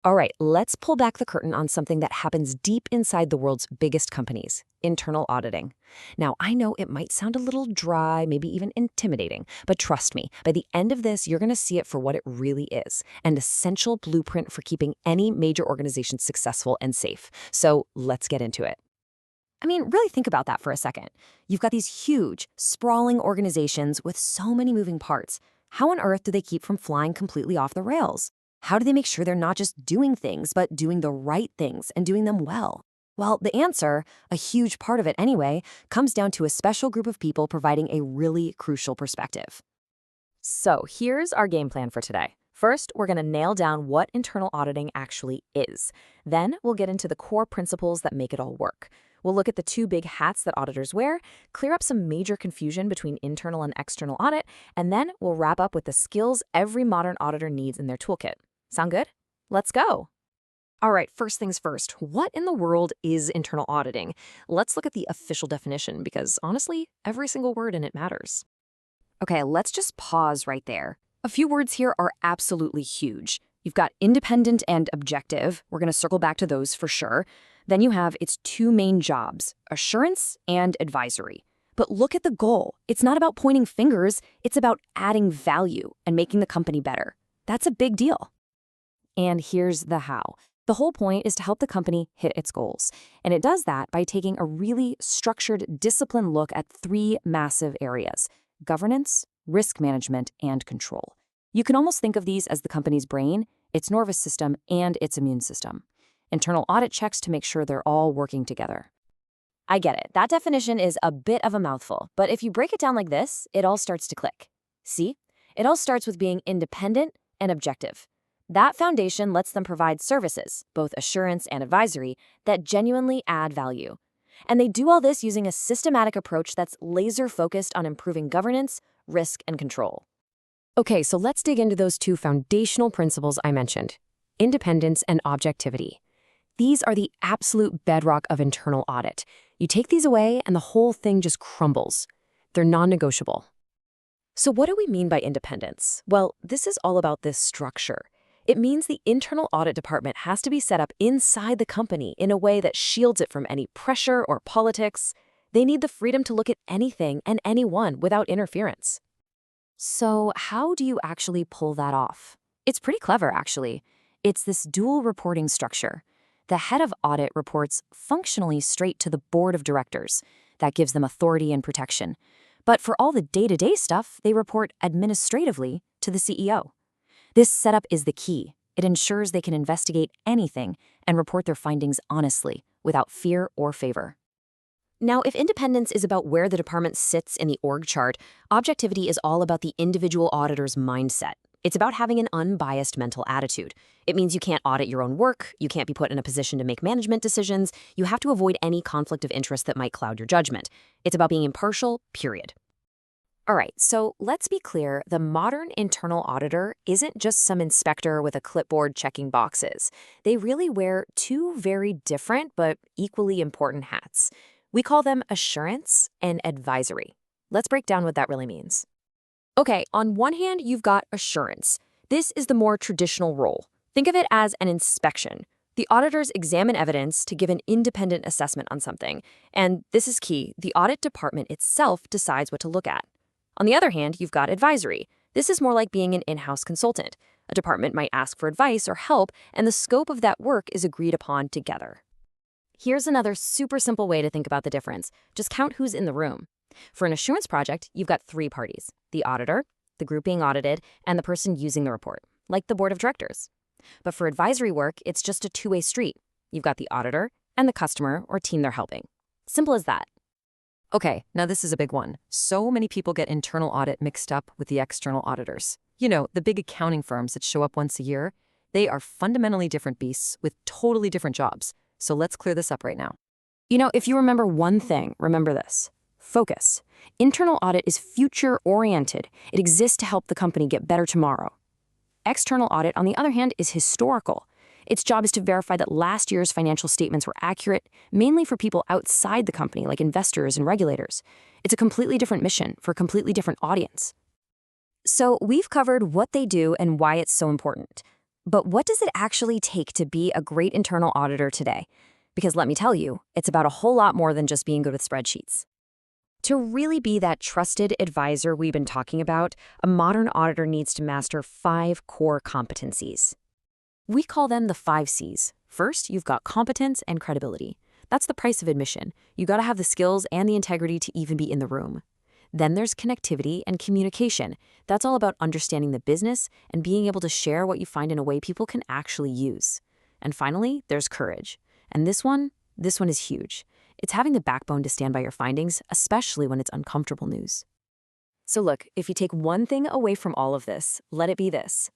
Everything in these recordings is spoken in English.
All right, let's pull back the curtain on something that happens deep inside the world's biggest companies, internal auditing. Now, I know it might sound a little dry, maybe even intimidating, but trust me, by the end of this, you're going to see it for what it really is, an essential blueprint for keeping any major organization successful and safe. So let's get into it. I mean, really think about that for a second. You've got these huge, sprawling organizations with so many moving parts. How on earth do they keep from flying completely off the rails? How do they make sure they're not just doing things, but doing the right things and doing them well? Well, the answer, a huge part of it anyway, comes down to a special group of people providing a really crucial perspective. So here's our game plan for today. First, we're going to nail down what internal auditing actually is. Then we'll get into the core principles that make it all work. We'll look at the two big hats that auditors wear, clear up some major confusion between internal and external audit, and then we'll wrap up with the skills every modern auditor needs in their toolkit. Sound good? Let's go. All right, first things first, what in the world is internal auditing? Let's look at the official definition because honestly, every single word in it matters. Okay, let's just pause right there. A few words here are absolutely huge. You've got independent and objective. We're going to circle back to those for sure. Then you have its two main jobs, assurance and advisory. But look at the goal. It's not about pointing fingers. It's about adding value and making the company better. That's a big deal. And here's the how. The whole point is to help the company hit its goals. And it does that by taking a really structured, disciplined look at three massive areas: governance, risk management, and control. You can almost think of these as the company's brain, its nervous system, and its immune system. Internal audit checks to make sure they're all working together. I get it. That definition is a bit of a mouthful, but if you break it down like this, it all starts to click. See? It all starts with being independent and objective. That foundation lets them provide services, both assurance and advisory, that genuinely add value. And they do all this using a systematic approach that's laser-focused on improving governance, risk, and control. Okay, so let's dig into those two foundational principles I mentioned: independence and objectivity. These are the absolute bedrock of internal audit. You take these away and the whole thing just crumbles. They're non-negotiable. So what do we mean by independence? Well, this is all about this structure. It means the internal audit department has to be set up inside the company in a way that shields it from any pressure or politics. They need the freedom to look at anything and anyone without interference. So how do you actually pull that off? It's pretty clever, actually. It's this dual reporting structure. The head of audit reports functionally straight to the board of directors. That gives them authority and protection. But for all the day-to-day stuff, they report administratively to the CEO. This setup is the key. It ensures they can investigate anything and report their findings honestly, without fear or favor. Now, if independence is about where the department sits in the org chart, objectivity is all about the individual auditor's mindset. It's about having an unbiased mental attitude. It means you can't audit your own work, you can't be put in a position to make management decisions, you have to avoid any conflict of interest that might cloud your judgment. It's about being impartial, period. All right, so let's be clear, the modern internal auditor isn't just some inspector with a clipboard checking boxes. They really wear two very different but equally important hats. We call them assurance and advisory. Let's break down what that really means. Okay, on one hand, you've got assurance. This is the more traditional role. Think of it as an inspection. The auditors examine evidence to give an independent assessment on something. And this is key, the audit department itself decides what to look at. On the other hand, you've got advisory. This is more like being an in-house consultant. A department might ask for advice or help, and the scope of that work is agreed upon together. Here's another super simple way to think about the difference. Just count who's in the room. For an assurance project, you've got three parties: the auditor, the group being audited, and the person using the report, like the board of directors. But for advisory work, it's just a two-way street. You've got the auditor and the customer or team they're helping. Simple as that. Okay, now this is a big one. So many people get internal audit mixed up with the external auditors. You know, the big accounting firms that show up once a year. They are fundamentally different beasts with totally different jobs. So let's clear this up right now. You know, if you remember one thing, remember this. Focus. Internal audit is future-oriented. It exists to help the company get better tomorrow. External audit, on the other hand, is historical. Its job is to verify that last year's financial statements were accurate, mainly for people outside the company, like investors and regulators. It's a completely different mission for a completely different audience. So we've covered what they do and why it's so important. But what does it actually take to be a great internal auditor today? Because let me tell you, it's about a whole lot more than just being good with spreadsheets. To really be that trusted advisor we've been talking about, a modern auditor needs to master 5 core competencies. We call them the 5 C's. First, you've got competence and credibility. That's the price of admission. You gotta have the skills and the integrity to even be in the room. Then there's connectivity and communication. That's all about understanding the business and being able to share what you find in a way people can actually use. And finally, there's courage. And this one is huge. It's having the backbone to stand by your findings, especially when it's uncomfortable news. So look, if you take one thing away from all of this, let it be this.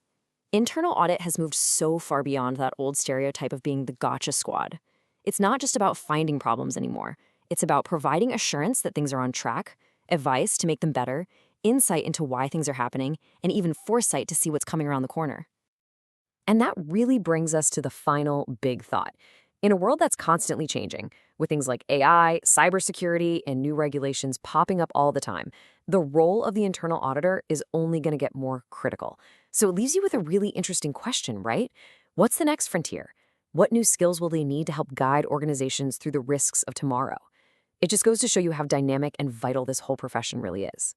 Internal audit has moved so far beyond that old stereotype of being the gotcha squad. It's not just about finding problems anymore. It's about providing assurance that things are on track, advice to make them better, insight into why things are happening, and even foresight to see what's coming around the corner. And that really brings us to the final big thought. In a world that's constantly changing, with things like AI, cybersecurity, and new regulations popping up all the time, the role of the internal auditor is only going to get more critical. So it leaves you with a really interesting question, right? What's the next frontier? What new skills will they need to help guide organizations through the risks of tomorrow? It just goes to show you how dynamic and vital this whole profession really is.